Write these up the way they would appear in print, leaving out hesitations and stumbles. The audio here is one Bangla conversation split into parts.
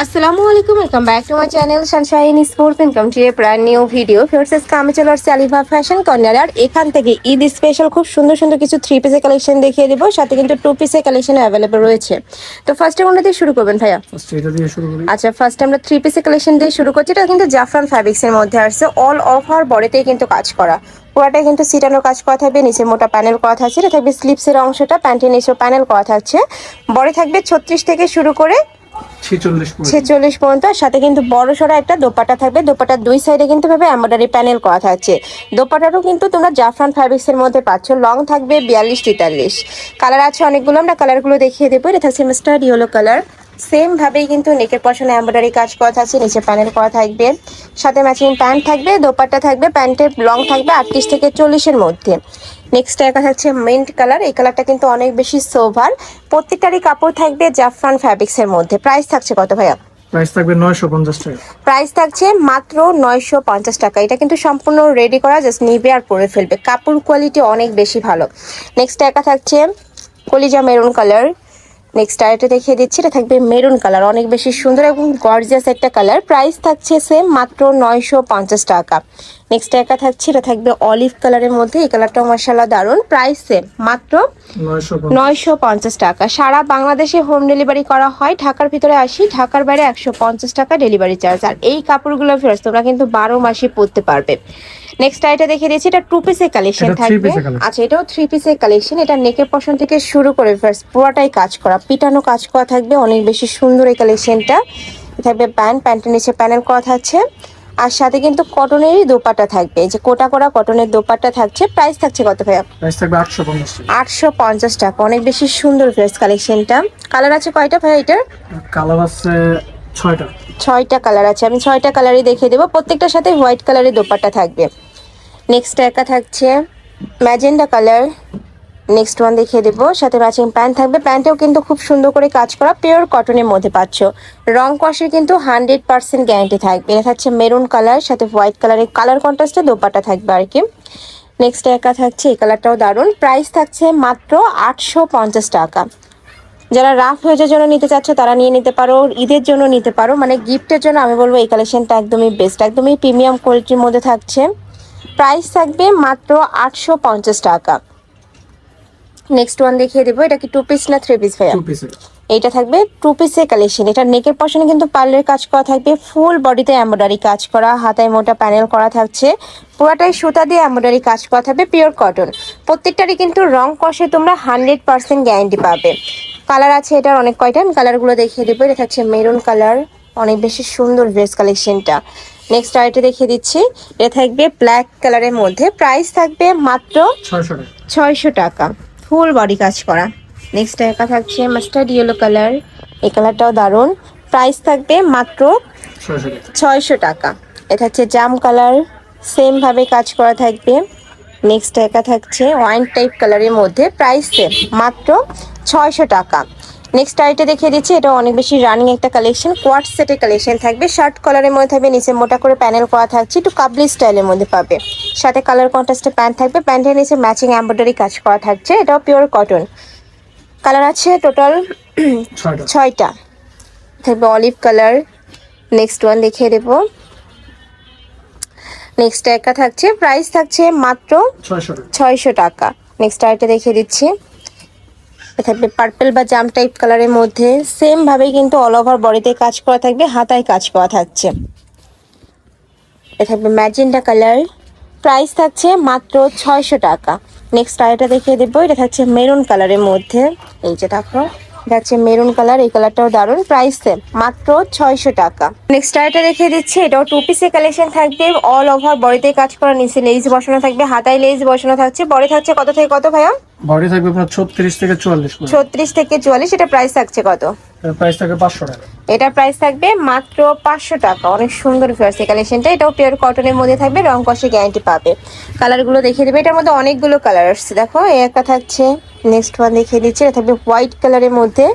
আসসালামু আলাইকুম, welcome back to my channel sunshine sports income to a brand new video. ফিরছে আমি চলে আসছি আলিফা ফ্যাশন কর্নার। আর এখান থেকে ঈদ স্পেশাল খুব সুন্দর সুন্দর কিছু 3 পিসের কালেকশন দেখিয়ে দেবো, সাথে কিন্তু 2 পিসের কালেকশন অ্যাভেলেবল রয়েছে। তো ফার্স্টে কোনটা দিয়ে শুরু করবেন ভাইয়া? এটা দিয়ে শুরু করি। আচ্ছা, ফার্স্ট আমরা 3 পিসের কালেকশন দিয়ে শুরু করছি। এটা কিন্তু জাফরান ফ্যাব্রিক্সের মধ্যে আসছে, অল ওভার বডিতেই কিন্তু কাজ করা, পুরাটাই কিন্তু সিটানোর কাজ করা থাকবে, নিচে মোটা প্যানেল করা থাকছে, এটা থাকবে স্লিপসের অংশটা, প্যান্টের নিচেও প্যানেল করা থাকছে। বডি থাকবে 36 থেকে শুরু করে 46 পর্যন্ত। সাথে কিন্তু বড় সড়ো একটা দোপাট্টা থাকবে, দোপাট্টার দুই সাইডে কিন্তু ভাবে এমব্রয়ডারি প্যানেল করা থাকছে। দোপাট্টাটাও কিন্তু তোমরা জাফরান ফ্যাব্রিক্স এর মধ্যে পাচ্ছ, লং থাকবে 42-43। কালার আছে অনেকগুলো, আমরা কালারগুলো দেখিয়ে দেবো। এটা থাকছে মাস্টার্ড ইয়েলো কালার, সেম ভাবেই কিন্তু নেকের পশনে এমব্রয়ডারি কাজ করা থাকছে, নিচে প্যানেল করা থাকবে, সাথে ম্যাচিং প্যান্ট থাকবে, দোপাট্টা থাকবে, প্যান্টের লং থাকবে 38 থেকে 40-এর মধ্যে। নেক্সট একটা থাকছে মিন্ট কালার, এই কালারটা কিন্তু অনেক বেশি সোভার। প্রত্যেকটারই কাপড় থাকবে জাফরান ফ্যাব্রিক্স এর মধ্যে। প্রাইস থাকছে কত ভাইয়া? প্রাইস থাকবে 950 টাকা। প্রাইস থাকছে মাত্র 950 টাকা। এটা কিন্তু সম্পূর্ণ রেডি করা, জাস্ট নিবে আর পরে ফেলবে, কাপড় কোয়ালিটি অনেক বেশি ভালো। নেক্সট একা থাকছে কলিজা মেরুন কালার। নেক্সট আরেকটা দেখিয়ে দিচ্ছি, এটা থাকবে মেরুন কালার, অনেক বেশি সুন্দর এবং গর্জিয়াস একটা কালার। প্রাইস থাকছে সেম মাত্র 950 টাকা। নেক্সট একা থাকছে, এটা থাকবে অলিভ কালারের মধ্যে, এই কালারটাও মাশাআল্লাহ দারুন। প্রাইস সেম মাত্র 950 টাকা। সারা বাংলাদেশে হোম ডেলিভারি করা হয়, ঢাকার ভিতরে 80, ঢাকার বাইরে 150 টাকা ডেলিভারি চার্জ। আর এই কাপড়গুলো ফেরত তোমরা কিন্তু 12 মাসই পরতে পারবে। নেক্সট আইটা দেখে দিয়েছি, এটা 2 পিসের কালেকশন থাকবে। আচ্ছা, এটাও 3 পিসের কালেকশন। এটা নেকের পশন থেকে শুরু করে ফার্স্ট পুরোটাই কাজ করা, পিটানো কাজ করা থাকবে, অনেক বেশি সুন্দর এই কালেকশনটা। থাকবে প্যান্টের নিচে প্যানেল করা থাকছে, আর সাথে কিন্তু কটনেরই দোপাট্টা থাকবে, এই যে কোটা করা কটনের দোপাট্টা থাকছে। প্রাইস থাকছে কত ভাইয়া? প্রাইস থাকবে 850 টাকা। 850 টাকা। অনেক বেশি সুন্দর ড্রেস কালেকশনটা। কালার আছে কয়টা ভাইয়া এটার? কালার আছে 6টা। 6টা কালার আছে, আমি 6টা কালারই দেখিয়ে দেবো। প্রত্যেকটার সাথে হোয়াইট কালারের দোপাট্টা থাকবে। নেক্সট একা থাকছে ম্যাজেন্ডা কালার। নেক্সট ওয়ান দেখিয়ে দেবো, সাথে ম্যাচিং প্যান্ট থাকবে, প্যান্টেও কিন্তু খুব সুন্দর করে কাজ করা, পিওর কটনের মধ্যে পাচ্ছ। রং কষের কিন্তু 100% গ্যারান্টি থাকবে। এটা থাকছে মেরুন কালার, সাথে হোয়াইট কালারের কালার কন্ট্রাস্টে দোপাট্টা থাকবে আর কি। নেক্সট একা থাকছে, এই কালারটাও দারুণ। প্রাইস থাকছে মাত্র 850 টাকা। যারা রাফ হয়েজের জন্য নিতে চাচ্ছে তারা নিয়ে নিতে পারো, ঈদের জন্য নিতে পারো, মানে গিফটের জন্য আমি বলবো এই কালেকশনটা একদমই বেস্ট, একদমই প্রিমিয়াম কোয়ালিটির মধ্যে থাকছে। প্রাইস থাকবে মাত্র 850 টাকা। নেক্সট ওয়ান দেখিয়ে দেবো, এটা কি 2 পিস না 3 পিস ভাইয়া? 2 পিসের। এইটা থাকবে 2 পিসের কালেকশন। এটা নেকের পশনে কিন্তু পার্লের কাজ করা থাকবে, ফুল বডিতে এমব্রয়ডারি কাজ করা, হাতায় মোটা প্যানেল করা থাকছে, পুরাটাই সুতা দিয়ে এমব্রয়ডারি কাজ করা থাকবে, পিওর কটন। প্রত্যেকটারই কিন্তু রং কষে তোমরা 100% গ্যারান্টি পাবে। কালার আছে এটার অনেক কয়টা, আমি কালারগুলো দেখিয়ে দেবো। এটা থাকছে মেরুন কালার, অনেক বেশি সুন্দর ড্রেস কালেকশনটা। নেক্সট আরেকটা দেখিয়ে দিচ্ছি, এটা থাকবে ব্ল্যাক কালারের মধ্যে। প্রাইস থাকবে মাত্র 600 টাকা, ফুল বডি কাজ করা। নেক্সট একা থাকছে মাস্টার্ড ইয়েলো কালার, এই কালারটাও দারুণ। প্রাইস থাকবে মাত্র 600 টাকা। এটা হচ্ছে জাম কালার, সেম ভাবে কাজ করা থাকবে। নেক্সট একা থাকছে ওয়াইন টাইপ কালারের মধ্যে, প্রাইস সেম মাত্র 600 টাকা। নেক্সট আইটা দেখিয়ে দিচ্ছি, এটা অনেক বেশি রানিং একটা কালেকশন, কোয়ার্ট সেটের কালেকশন থাকবে, শার্ট কলারের মধ্যে থাকবে, নিচে মোটা করে প্যানেল করা থাকছে, একটু কাবলি স্টাইলের মধ্যে পাবে, সাথে কালার কন্ট্রাস্টে প্যান্ট থাকবে, প্যান্টের নিচে ম্যাচিং এমব্রয়ডারি কাজ করা থাকছে। এটাও পিওর কটন। কালার আছে টোটাল 6টা। থাকবে অলিভ কালার। নেক্সট ওয়ান দেখিয়ে দেবো, নেক্সট একা থাকছে, প্রাইস থাকছে মাত্র 600 টাকা। নেক্সট আইটা দেখিয়ে দিচ্ছি, থাকবে পার্পল বা জাম টাইপ কালারের মধ্যে, সেম ভাবেই কিন্তু অল ওভার বডিতে কাজ করা থাকবে, হাতায় কাজ করা থাকছে। এটা থাকবে ম্যাজেন্ডা কালার, প্রাইস থাকছে মাত্র 600 টাকা। নেক্সট আরেকটা দেখিয়ে দেবো, এটা থাকছে মেরুন কালারের মধ্যে, এই যে দেখো এটা হচ্ছে মেরুন কালার, এই কালারটাও দারুণ। প্রাইস সেম মাত্র 600 টাকা। নেক্সট আরেকটা দেখিয়ে দিচ্ছি, এটাও 2 পিসের কালেকশন থাকবে, অল ওভার বডিতে কাজ করা, নিচে লেস বসানো থাকবে, হাতায় লেস বসানো থাকছে। বডি থাকছে কত থেকে কত ভাইয়া? বডি থাকবে আপনার 36 থেকে 44। 36 থেকে 44। এটা প্রাইস থাকছে কত? প্রাইস থাকবে 500 টাকা। এটা প্রাইস থাকবে মাত্র 500 টাকা। অনেক সুন্দর ফেয়ার্স কালেকশনটা, এটাও পিওর কটনের মধ্যে থাকবে, রং কষে গ্যারান্টি পাবে। কালারগুলো দেখিয়ে দেবে, এটার মধ্যে অনেকগুলো কালার আসছে, দেখো এই একটা থাকছে। নেক্সট ওয়ান দেখিয়ে দিচ্ছে, এটা থাকবে হোয়াইট কালারের মধ্যে,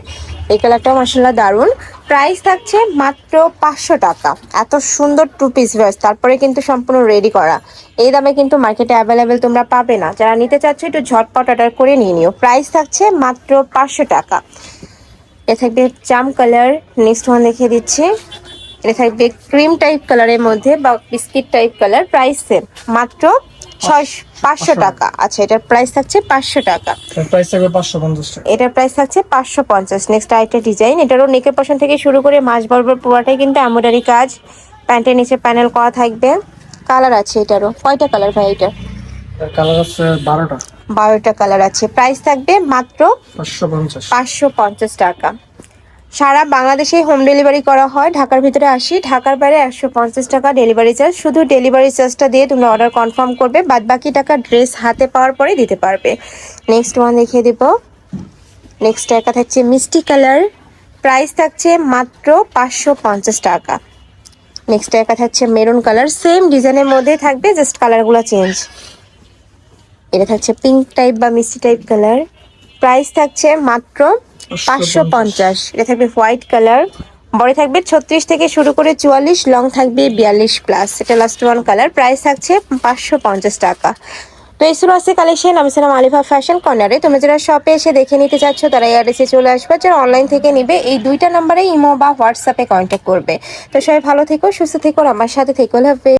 এই কালারটাও মাশাআল্লাহ দারুণ। প্রাইস থাকছে মাত্র 500 টাকা। এত সুন্দর 2 পিস ফেয়ার্স, তারপরে কিন্তু সম্পূর্ণ রেডি করা, এই দামে কিন্তু মার্কেটে অ্যাভেলেবেল তোমরা পাবে না। যারা নিতে চাচ্ছ একটু ঝটপট অর্ডার করে নিয়ে নিও। প্রাইস থাকছে মাত্র 500 টাকা। এ থাকবে জাম কালার। নেক্সট ওয়ান দেখিয়ে দিচ্ছি, এটা থাকবে ক্রিম টাইপ কালারের মধ্যে বা biscuit type colour. Price same, মাত্র 500 টাকা। আচ্ছা, এটার প্রাইস থাকছে 500 টাকা। এর প্রাইস থাকবে 550 টাকা। এটার প্রাইস থাকছে 550। নেক্সট আরেকটা ডিজাইন, এটারও নেকের পশন থেকে শুরু করে মাঝ বরাবর পুরোটাই কিন্তু এমব্রয়ডারি কাজ। প্যান্টের নিচে প্যানেল করা থাকবে। কালার আছে এটারও, কয়টা কালার ভাই এটা? এর কালার আছে 12টা। 12টা কালার আছে। প্রাইস থাকবে মাত্র 550। 550 টাকা। সারা বাংলাদেশে হোম ডেলিভারি করা হয়। ঢাকার ভিতরে 80, ঢাকার বাইরে 150 টাকা ডেলিভারি চার্জ। শুধু ডেলিভারি চার্জটা দিয়ে তুমি অর্ডার কনফার্ম করবে, বাদ বাকি টাকা ড্রেস হাতে পাওয়ার পরে দিতে পারবে। নেক্সট ওয়ান দেখিয়ে দেব। নেক্সট একটা থাকছে মিষ্টি কালার, প্রাইস থাকছে মাত্র 550 টাকা। নেক্সট একটা থাকছে মেরুন কালার, সেম ডিজাইনের মধ্যে থাকবে, জাস্ট কালারগুলো চেঞ্জ। এটা থাকছে পিঙ্ক টাইপ বা মিষ্টি টাইপ কালার, প্রাইস থাকছে মাত্র 550। এটা থাকবে হোয়াইট কালার, বডি থাকবে 36 থেকে শুরু করে 44, লং থাকবে 42 প্লাস। এটা লাস্ট ওয়ান কালার, প্রাইস থাকছে 550 টাকা। তো এই ছিল আছে কালেকশন। আমি ছিলাম আলিফা ফ্যাশন কর্নারে। তুমি যারা শপে এসে দেখে নিতে চাচ্ছ তারা এই অ্যাড্রেসে চলে আসবে, যারা অনলাইন থেকে নিবে এই দুইটা নাম্বারে ইমো বা হোয়াটসঅ্যাপে কন্ট্যাক্ট করবে। তো সবাই ভালো থেকো, সুস্থ থেকো, আর আমার সাথে থেকো। লাভ।